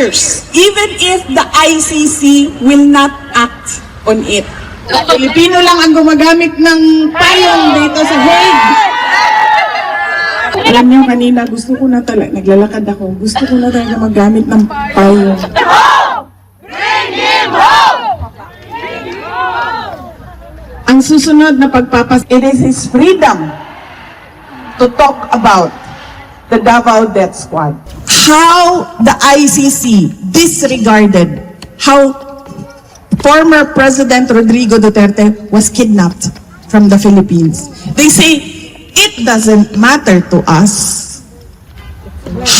years, even if the ICC will not act on it. Pilipino lang ang gumagamit ng payong dito sa Hague. Alam niyo, kanina gusto ko na talaga, naglalakad ako, gusto ko na talaga magamit ng payong. Ang susunod na it is his freedom to talk about the Davao Death Squad. How the ICC disregarded how former President Rodrigo Duterte was kidnapped from the Philippines. They say it doesn't matter to us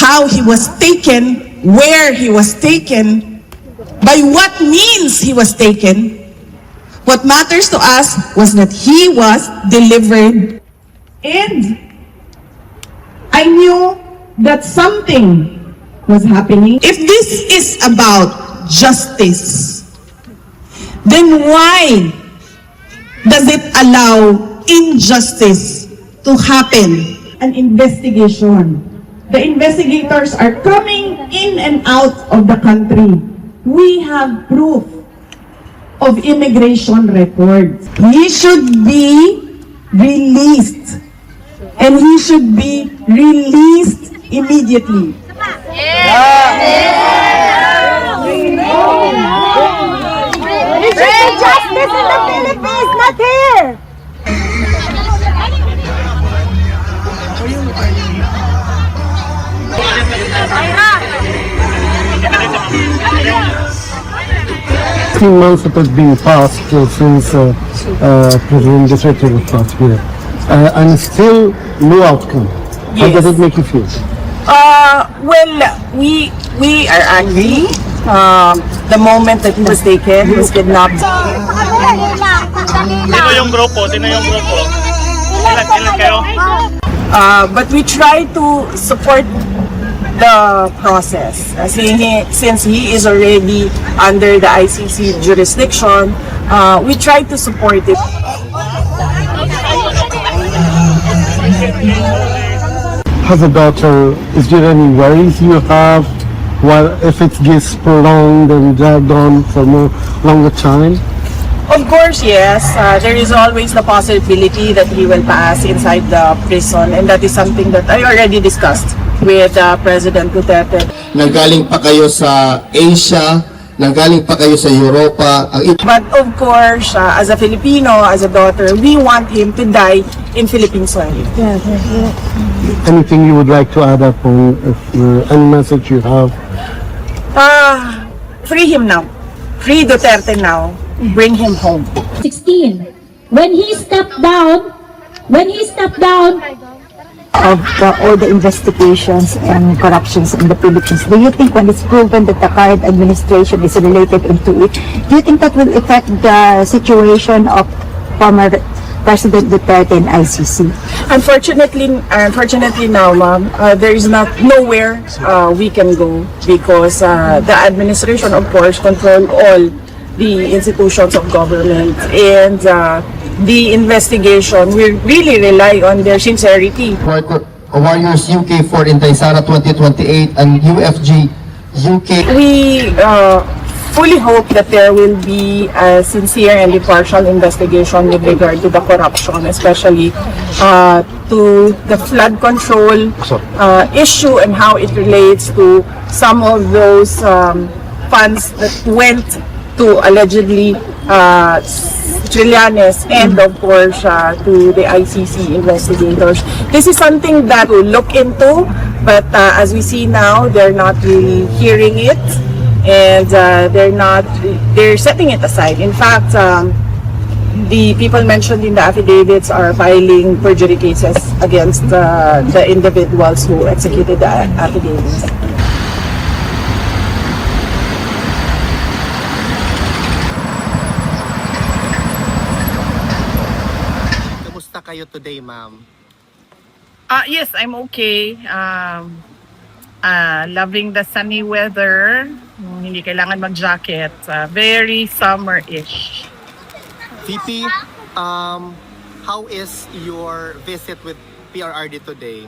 how he was taken, where he was taken, by what means he was taken. What matters to us was that he was delivered. And I knew that something was happening. If this is about justice, then why does it allow injustice to happen? An investigation. The investigators are coming in and out of the country. We have proof of immigration records. He should be released. And he should be released immediately. Justice in the Philippines, not here! Months it has been passed since President Duterte was last here, and still no outcome. How does it make you feel? Well, we are angry. The moment that he was taken, he was kidnapped. Sino yung grupo? Ilan kayo? But we try to support the process. Since he is already under the ICC jurisdiction, we try to support it. As a daughter, is there any worries you have if it gets prolonged and dragged on for more longer time? Of course, yes. There is always the possibility that he will pass inside the prison, and that is something that I already discussed with President Duterte. Nanggaling pa kayo sa Asia, nanggaling pa kayo sa Europa. But of course, as a Filipino, as a daughter, we want him to die in Philippine soil. Anything you would like to add up on, any message you have? Free him now. Free Duterte now. Bring him home. 16. When he stepped down of all the investigations and corruptions in the Philippines, do you think when it's proven that the current administration is related into it, do you think that will affect the situation of former President Duterte and ICC? Unfortunately now, ma'am, there is nowhere we can go because the administration, of course, control all the institutions of government, and the investigation, we really rely on their sincerity. Warriors UK4 in Taysara 2028 and UFG UK. We fully hope that there will be a sincere and impartial investigation with regard to the corruption, especially to the flood control issue and how it relates to some of those funds that went to allegedly Trillanes, and of course to the ICC investigators. This is something that we'll look into, but as we see now, they're not really hearing it, and they're setting it aside. In fact, the people mentioned in the affidavits are filing perjury cases against the individuals who executed the affidavits. Kayo today, ma'am? Yes, I'm okay. Loving the sunny weather. Hindi kailangan mag-jacket. Very summer-ish. VP, how is your visit with PRRD today?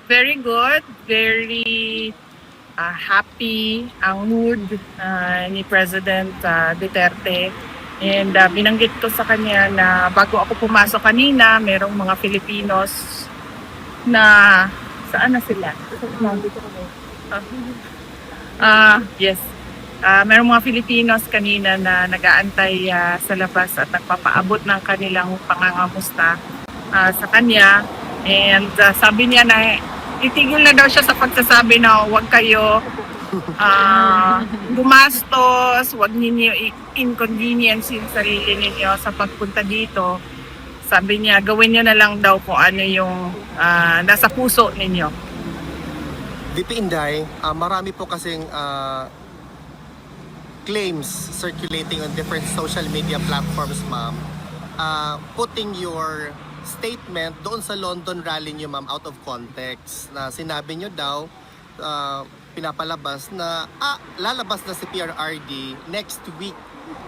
Very good. Very happy ang mood ni President Duterte. And binanggit ko sa kanya na bago ako pumasok kanina, merong mga Filipinos na saan na sila? Yes. Merong mga Filipinos kanina na nag-aantay sa labas at nagpapaabot ng kanilang pangangamusta sa kanya. And sabi niya na itigil na daw siya sa pagsasabi na huwag kayo gumastos, huwag ninyo inconvenience yung sarili ninyo sa pagpunta dito. Sabi niya, gawin niyo na lang daw kung ano yung nasa puso ninyo. VP Inday, marami po kasing claims circulating on different social media platforms, ma'am, putting your statement doon sa London rally niyo, ma'am, out of context, na sinabi niyo daw, pinapalabas na lalabas na si PRRD next week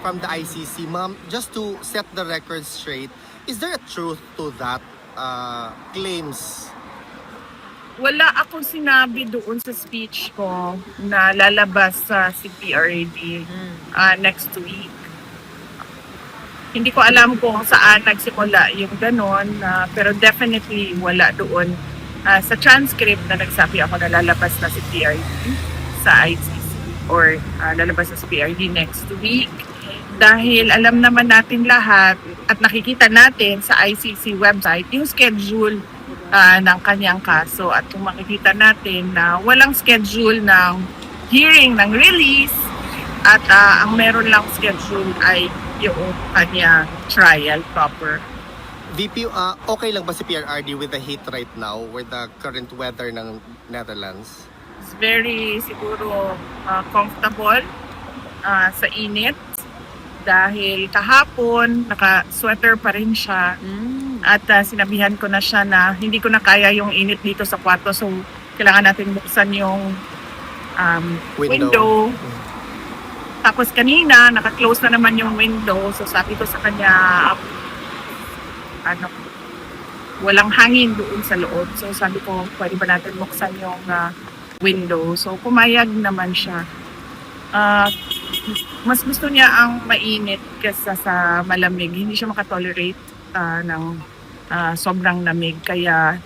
from the ICC. Ma'am, just to set the record straight, is there a truth to that claims? Wala akong sinabi doon sa speech ko na lalabas si PRD next week. Hindi ko alam kung saan nagsimula yung ganon, pero definitely wala doon sa transcript na nagsabi ako na lalabas na si PRD sa ICC or lalabas na si PRD next week. Dahil alam naman natin lahat at nakikita natin sa ICC website yung schedule ng kanyang kaso, at kung makikita natin na walang schedule ng hearing ng release at ang meron lang schedule ay yung kanyang trial proper. VP, okay lang ba si PRRD with the heat right now, with the current weather ng Netherlands? It's very siguro comfortable sa init dahil kahapon naka-sweater pa rin siya. At sinabihan ko na siya na hindi ko na kaya yung init dito sa kwarto, so kailangan natin buksan yung window. Tapos kanina naka-close na naman yung window, so sabi ko sa kanya walang hangin doon sa loob. So sabi ko, pwede ba natin buksan yung window? So pumayag naman siya. Mas gusto niya ang mainit kaysa sa malamig. Hindi siya makatolerate ng sobrang lamig. Kaya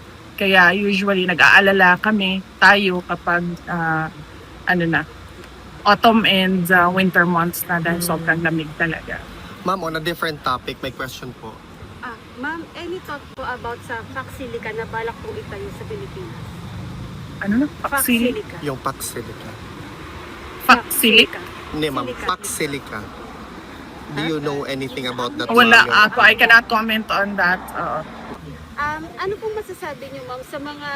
usually nag-aalala tayo kapag autumn and winter months na dahil sobrang lamig talaga. Ma'am, on a different topic, may question po. Ma'am, any thought po about sa Pax Silica na balak pong itayo sa Pilipinas? Ano na? Pax Silica. Yung Pax Silica. Pax Silica? Hindi, ma'am. Silica. Pax Silica. Do you know anything about that? Wala ma'am? ako. I cannot comment on that. Ano pong masasabi niyo, ma'am, sa mga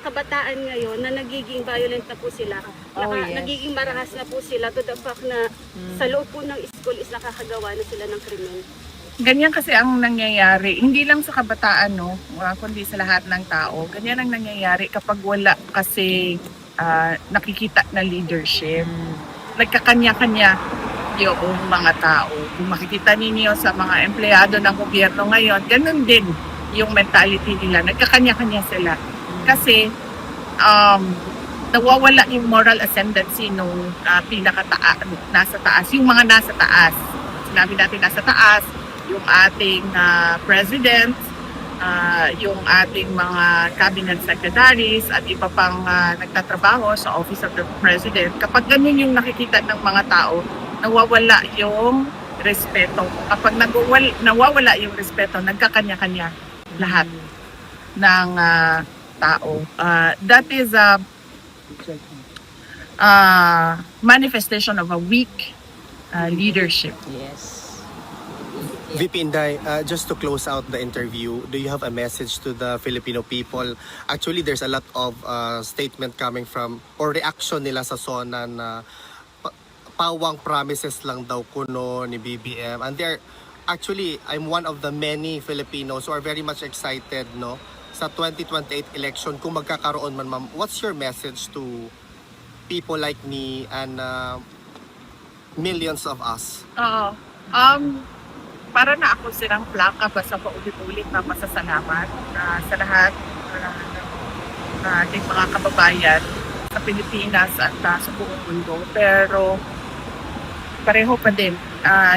kabataan ngayon na nagiging violent na po sila? Nagiging marahas na po sila to the fact na sa loob po ng school is nakakagawa na sila ng krimen. Ganyan kasi ang nangyayari, hindi lang sa kabataan, kundi sa lahat ng tao. Ganyan ang nangyayari kapag wala kasi nakikita na leadership. Nagkakanya-kanya yung mga tao. Kung makikita ninyo sa mga empleyado ng gobyerno ngayon, ganun din yung mentality nila. Nagkakanya-kanya sila. Kasi nawawala yung moral ascendancy nung nasa taas. Yung mga nasa taas. Sinabi natin nasa taas, yung ating president, yung ating mga cabinet secretaries at iba pang nagtatrabaho sa Office of the President. Kapag ganun yung nakikita ng mga tao, nawawala yung respeto. Kapag nawawala yung respeto, nagkakanya-kanya lahat ng tao. That is a manifestation of a weak leadership. VP Inday, just to close out the interview, do you have a message to the Filipino people? Actually, there's a lot of statement coming from, or reaction nila sa SONA na pawang promises lang daw kuno ni BBM. And actually, I'm one of the many Filipinos who are very much excited sa 2028 election kung magkakaroon man, ma'am. What's your message to people like me and millions of us? Para na ako silang plaka basta paulit-ulit na pasasalamat sa lahat ng ating mga kababayan sa Pilipinas at sa buong mundo. Pero pareho pa din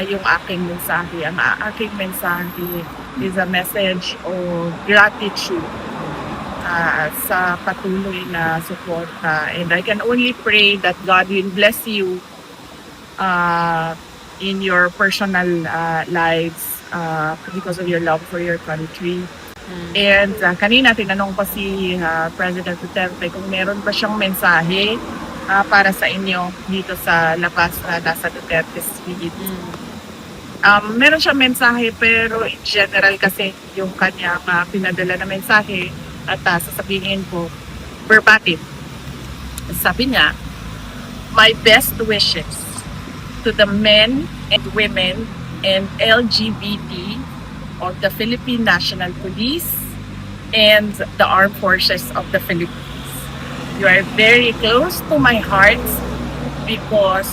yung aking mensahe. Ang aking mensahe is a message of gratitude sa patuloy na suporta. And I can only pray that God will bless you in your personal lives because of your love for your country. And kanina tinanong pa si President Duterte kung meron ba siyang mensahe para sa inyo dito sa labas na nasa Duterte Street. Meron siyang mensahe pero in general kasi yung kanyang pinadala na mensahe at sasabihin ko verbatim. Sabi niya, my best wishes to the men and women and LGBT of the Philippine National Police and the Armed Forces of the Philippines. You are very close to my heart because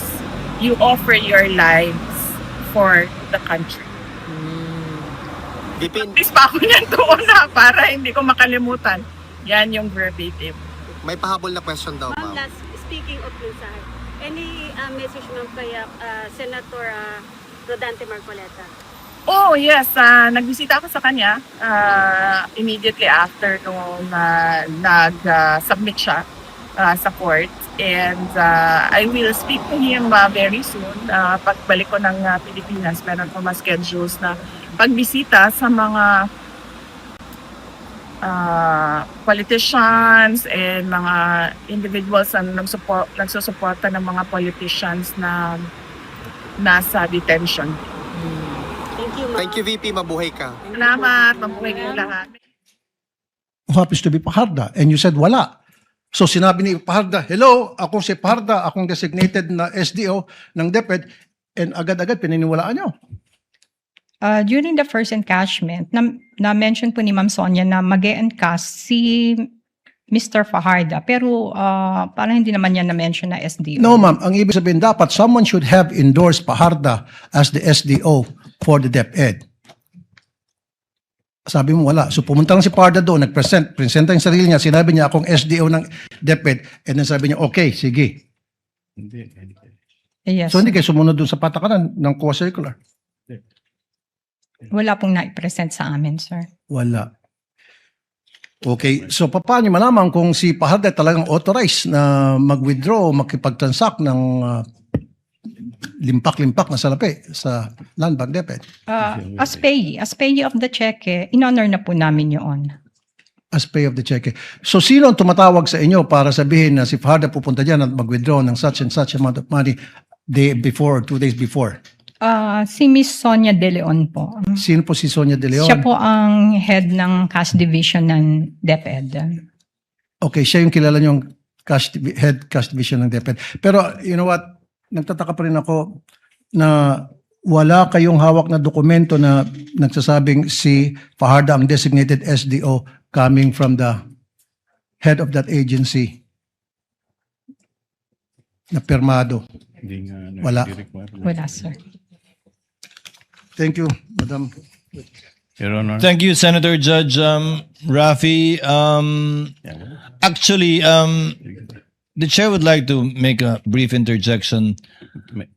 you offer your lives for the country. VP, Practice pa ako niyan doon para hindi ko makalimutan. Yan yung verbatim. may pahabol na question daw, Ma'am, ma'am. last, speaking of mensahe, any message ma'am kaya Senator Rodante Marcoleta? Oh, yes. Nagbisita ako sa kanya immediately after nung nag-submit siya sa court. And I will speak to him very soon. Pagbalik ko ng Pilipinas, meron ko mga schedules na pagbisita sa mga politicians and mga individuals na nagsusuporta ng mga politicians na nasa detention. Thank you, ma'am. Thank you, VP. Mabuhay ka. Salamat. Mabuhay ko lahat. Who happens to be Paharda, and you said wala. So sinabi ni Paharda, hello, ako si Paharda, akong designated na SDO ng DepEd, and agad-agad pininiwalaan nyo. During the first encashment, na-mention po ni Ma'am Sonia na mag-e-encash si Mr. Fajarda, pero parang hindi naman niya na-mention na SDO. No ma'am, ang ibig sabihin dapat someone should have endorsed Paharda as the SDO for the DepEd. Sabi mo wala. So pumunta lang si Paharda doon, presenta yung sarili niya, sinabi niya akong SDO ng DepEd, and then sabi niya, okay, sige. Yes. So hindi kayo sumunod doon sa patakaran ng COA circular? Wala pong na-present sa amin, sir. Wala. Okay, so paano malaman kung si Paharda talagang authorized na mag-withdraw o makipag-transact ng limpak-limpak na salapi sa Land Bank DepEd? As payee of the check, in-honor na po namin yun. As pay of the check. So sino ang tumatawag sa inyo para sabihin na si Paharda pupunta dyan at mag-withdraw ng such and such amount of money day before or 2 days before? Si Miss Sonia De Leon po. Sino po si Sonia De Leon? Siya po ang head ng cash division ng DepEd. Okay, siya yung kilala niyong head cash division ng DepEd. Pero you know what, nagtataka pa rin ako na wala kayong hawak na dokumento na nagsasabing si Fajarda ang designated SDO coming from the head of that agency na pirmado. Wala. Wala, sir. Thank you, Madam. Your Honor. Thank you, Senator Judge Rafi. Actually, the chair would like to make a brief interjection.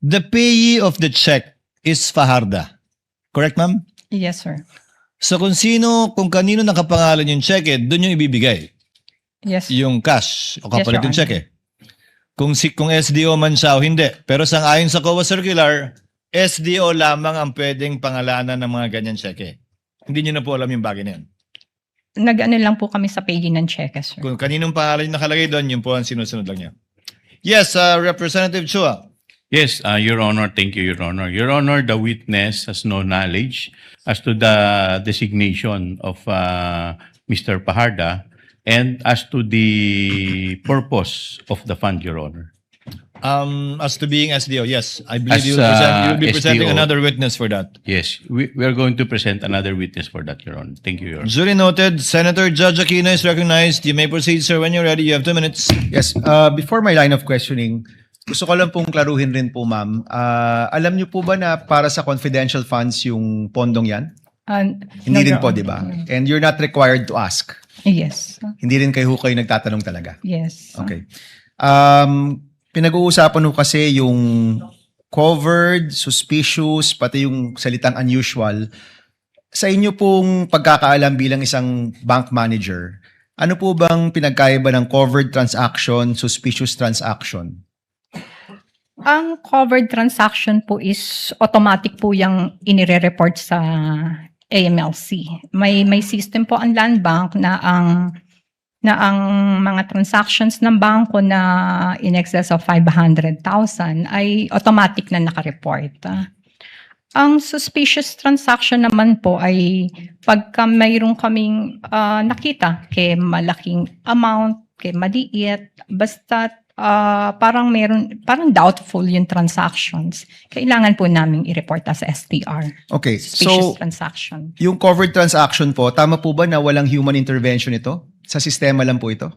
The payee of the check is Fajarda. Correct, ma'am? Yes, sir. So kung kanino nakapangalan yung check, doon yung ibibigay. Yes. Yung cash o kapalit Yes, yung Your check. Kung SDO man siya o hindi. Pero ayon sa COA Circular, SDO lamang ang pwedeng pangalanan ng mga ganyan cheque. Hindi nyo na po alam yung bagay na yun. Nag-ano lang po kami sa page ng check, sir. Kung kaninong pangalan yung nakalagay doon, yun po ang sinusunod lang niya. Yes, Representative Chua. Yes, Your Honor. Thank you, Your Honor. Your Honor, the witness has no knowledge as to the designation of Mr. Paharda and as to the purpose of the fund, Your Honor. As to being SDO, yes. I believe As, you'll be presenting SDO. another witness for that. Yes, we are going to present another witness for that, Your Honor. Thank you, Your Honor. Duly noted. Senator Judge Aquino is recognized. You may proceed, sir, when you're ready. You have 2 minutes. Yes, before my line of questioning, gusto ko lang pong klaruhin rin po, ma'am. Alam niyo po ba na para sa confidential funds yung pondong yan? Hindi rin po, di ba? And you're not required to ask. Yes. Hindi rin kayo nagtatanong talaga. Yes. Okay. Pinag-uusapan ho kasi yung covered, suspicious, pati yung salitang unusual. Sa inyo pong pagkakaalam bilang isang bank manager, ano po bang pinagkaiba ng covered transaction, suspicious transaction? Ang covered transaction po is automatic po yung inire-report sa AMLC. May system po ang Land Bank na ang mga transactions ng bangko na in excess of 500,000 ay automatic na nakareport. Ang suspicious transaction naman po ay pagka mayroon kaming nakita kay malaking amount, kay maliit, basta parang doubtful yung transactions, kailangan po namin i-report sa STR. Okay, Suspicious so transaction. yung covered transaction po, tama po ba na walang human intervention ito? Sa sistema lang po ito?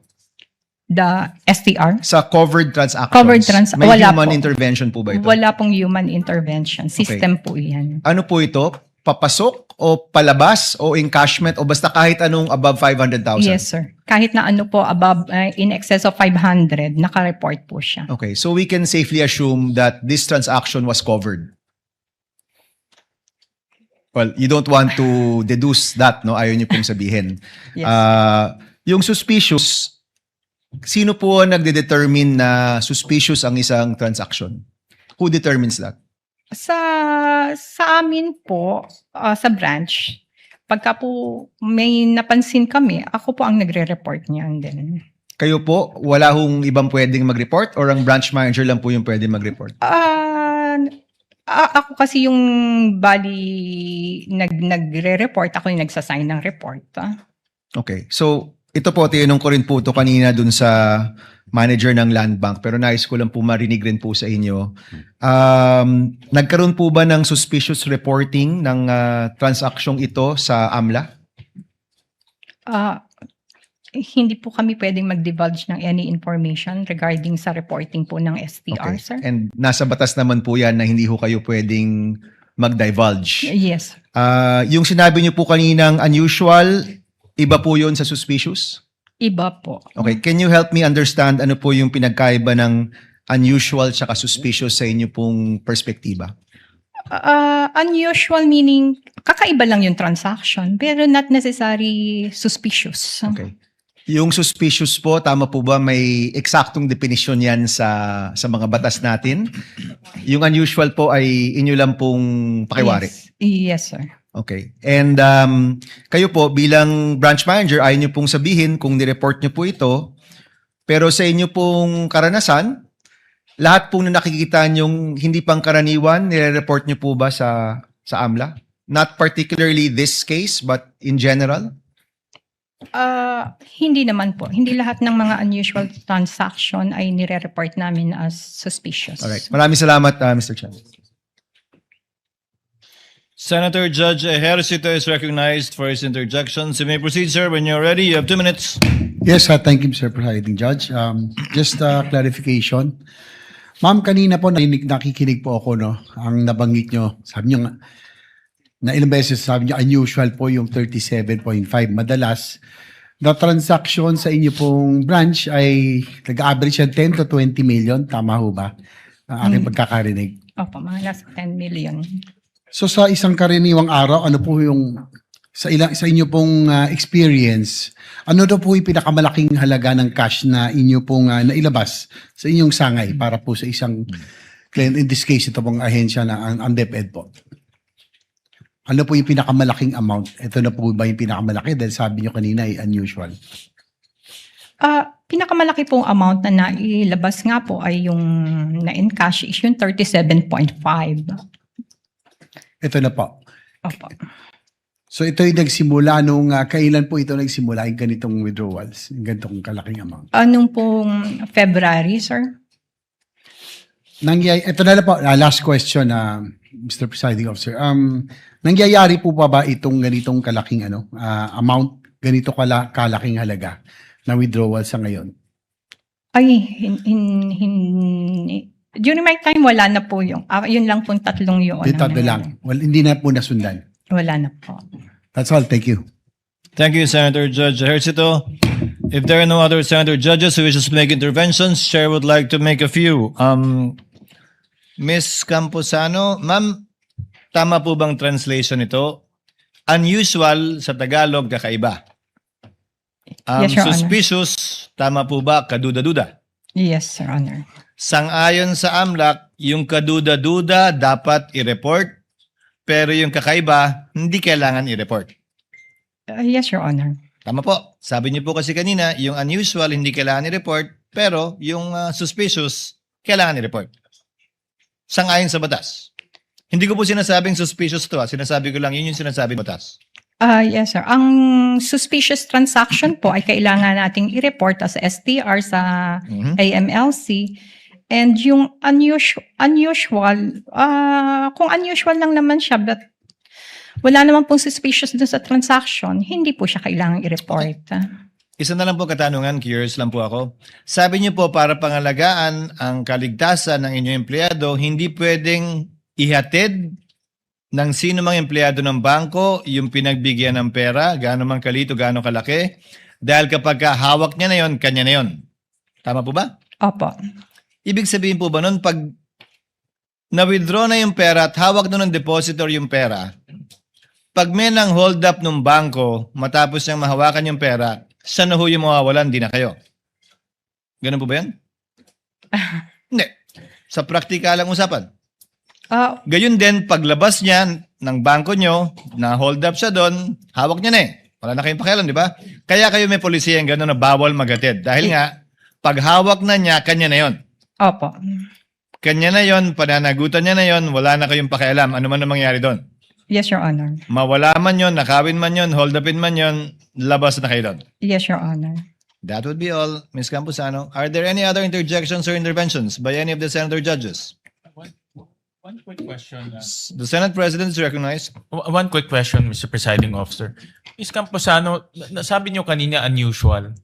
The STR? Sa covered transactions, may wala human po. intervention po ba ito? Wala pong human intervention. System po yan. Ano po ito? Papasok o palabas o encashment o basta kahit anong above 500,000? Yes, sir. Kahit na ano po above, in excess of 500, naka-report po siya. Okay, so we can safely assume that this transaction was covered. Well, you don't want to deduce that, no? Ayaw niyo pong sabihin. Yes. Yung suspicious, sino po ang nagde-determine na suspicious ang isang transaction? Who determines that? Sa amin po, sa branch, pagka po may napansin kami, ako po ang nagre-report niyan din. Kayo po, wala hong ibang pwedeng mag-report or ang branch manager lang po yung pwedeng mag-report? Ako kasi yung nagre-report, ako yung nagsasign ng report. Okay. So, ito po, tinanong ko rin po ito kanina dun sa manager ng Land Bank, pero nais ko lang po marinig rin po sa inyo. Nagkaroon po ba ng suspicious reporting ng transaksyong ito sa AMLA? Hindi po kami pwedeng mag-divulge ng any information regarding sa reporting po ng STR, sir. And nasa batas naman po yan na hindi ho kayo pwedeng mag-divulge. Yes. Yung sinabi niyo po kaninang unusual, iba po yun sa suspicious? Iba po. Okay, can you help me understand ano po yung pinagkaiba ng unusual tsaka suspicious sa inyo pong perspektiba? Unusual meaning, kakaiba lang yung transaction, pero not necessary suspicious. Okay. Yung suspicious po, tama po ba may eksaktong definisyon yan sa mga batas natin? Yung unusual po ay inyo lang pong pakiwari? Yes, sir. Okay. And kayo po bilang branch manager, ayaw nyo pong sabihin kung nireport nyo po ito, pero sa inyo pong karanasan, lahat pong nakikita nyong hindi pang karaniwan, nire-report nyo po ba sa AMLA? Not particularly this case, but in general? Hindi naman po. Hindi lahat ng mga unusual transaction ay nire-report namin as suspicious. Alright. Maraming salamat, Mr. Chan. Senator Judge Ejercito is recognized for his interjections. You may proceed, sir, when you're ready. You have 2 minutes. Yes, thank you, Mr. Presiding Judge. Just clarification. Ma'am, kanina po nakikinig po ako, no? Ang nabanggit nyo, sabi nyo, na ilang beses sabi nyo, unusual po yung 37.5. Madalas, the transaction sa inyo pong branch ay nag-average yan 10 to 20 million. Tama ho ba? Ang aking pagkakarinig. Opo, mga nasa 10 million. So sa isang karaniwang araw, ano po yung sa inyo pong experience, ano daw po yung pinakamalaking halaga ng cash na inyo pong nailabas sa inyong sangay para po sa isang client, in this case ito pong ahensya na ang DepEd po? Ano po yung pinakamalaking amount? Ito na po ba yung pinakamalaki dahil sabi nyo kanina ay unusual? Pinakamalaki pong amount na nailabas nga po ay yung na-encash is yung 37.5. Ito na po. Opo. So ito yung nagsimula nung kailan po ito nagsimula yung ganitong withdrawals, yung ganitong kalaking amount? Anong pong February, sir? Ito na po, last question, Mr. Presiding Officer. Nangyayari po pa ba itong ganitong kalaking amount, ganito kalaking halaga na withdrawal sa ngayon? Ay, during my time, wala na po yung, yun lang pong tatlong yun. Yung tatlo lang. Well, hindi na po nasundan. Wala na po. That's all. Thank you. Thank you, Senator Judge Ejercito. If there are no other senator judges who wishes to make interventions, Chair would like to make a few. Ms. Camposano, ma'am, tama po bang translation ito? Unusual sa Tagalog, kakaiba. Yes, Your Honor. Suspicious, tama po ba? Kaduda-duda. Yes, Your Honor. Sang-ayon sa AMLAC, yung kaduda-duda dapat i-report, pero yung kakaiba, hindi kailangan i-report. Yes, Your Honor. Tama po. Sabi niyo po kasi kanina, yung unusual hindi kailangan i-report, pero yung suspicious, kailangan i-report. Sang-ayon sa batas. Hindi ko po sinasabing suspicious to. Sinasabi ko lang, yun yung sinasabi ng batas. Yes, sir. Ang suspicious transaction po ay kailangan nating i-report as STR sa AMLC. And yung unusual, kung unusual lang naman siya, but wala naman pong suspicious dun sa transaction, hindi po siya kailangan i-report. Isa na lang po katanungan, curious lang po ako. Sabi niyo po para pangalagaan ang kaligtasan ng inyong empleyado, hindi pwedeng ihatid ng sino mang empleyado ng bangko yung pinagbigyan ng pera, gaano man kalito, gaano kalaki, dahil kapag hawak niya na yon, kanya na yon. Tama po ba? Opo. Ibig sabihin po ba nun, pag na-withdraw na yung pera at hawak nun ng depositor yung pera, pag may nang hold up ng bangko, matapos niyang mahawakan yung pera, siya na ho yung mawawalan, di na kayo. Ganun po ba yan? Hindi. Sa praktikalang usapan. Gayun din, paglabas niya ng bangko nyo, na hold up siya doon, hawak niya na eh. Wala na kayong pakialam, di ba? Kaya kayo may polisiya yung gano'n na bawal magatid. Dahil nga, pag hawak na niya, kanya na yon. Opo. Kanya na yon, pananagutan niya na yon, wala na kayong pakialam. Ano man ang mangyari doon? Yes, Your Honor. Mawala man yon, nakawin man yon, hold upin man yon, labas na kayo doon. Yes, Your Honor. That would be all. Ms. Camposano, are there any other interjections or interventions by any of the senator judges? One quick question. The Senate President is recognized. One quick question, Mr. Presiding Officer. Ms. Camposano, nasabi niyo kanina unusual.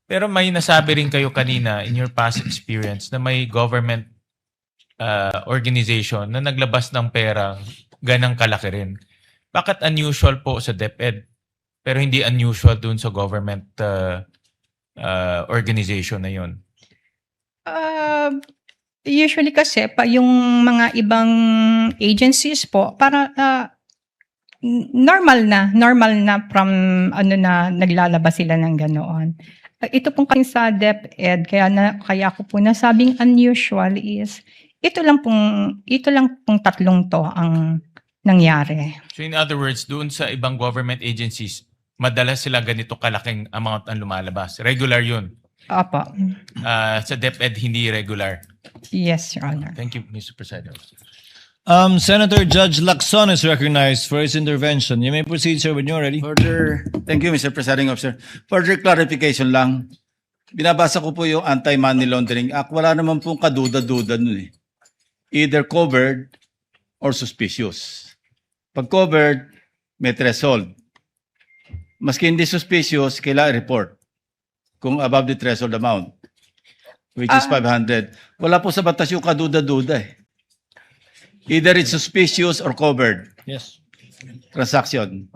Pero may nasabi rin kayo kanina in your past experience na may government organization na naglabas ng pera ganang kalaki rin. Bakit unusual po sa DepEd pero hindi unusual dun sa government organization na yun? Usually kasi pa yung mga ibang agencies po para normal na from ano na naglalabas sila ng ganoon. Ito pong kasi sa DepEd kaya ko po nasabing unusual is ito lang pong tatlong to ang nangyari. So in other words, doon sa ibang government agencies, madalas sila ganito kalaking amount ang lumalabas. Regular yun. Opo. Sa DepEd, hindi regular. Yes, Your Honor. Thank you, Mr. President. Senator Judge Lacson is recognized for his intervention. You may proceed, sir, when you're ready. Thank you, Mr. Presiding Officer. Further clarification lang. Binabasa ko po yung Anti-Money Laundering Act. Wala naman pong kaduda-duda nun eh. Either covered or suspicious. Pag covered, may threshold. Maski hindi suspicious, kailangan report kung above the threshold amount, which is 500. Wala po sa batas yung kaduda-duda eh. Either it's suspicious or covered. Yes. Transaction.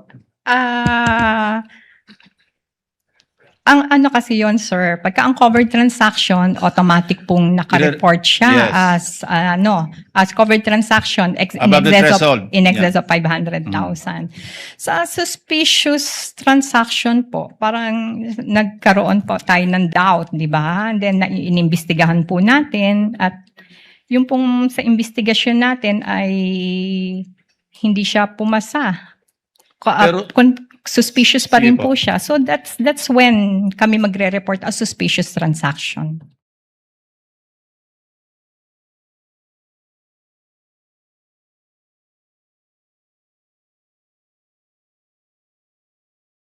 Ang ano kasi yon, sir, pagka ang covered transaction, automatic pong naka-report siya as covered transaction in excess of 500,000. Sa suspicious transaction po, parang nagkaroon po tayo ng doubt, di ba? And then inimbestigahan po natin at yung pong sa investigasyon natin ay hindi siya pumasa. Suspicious pa rin po siya. So that's when kami magre-report as suspicious transaction.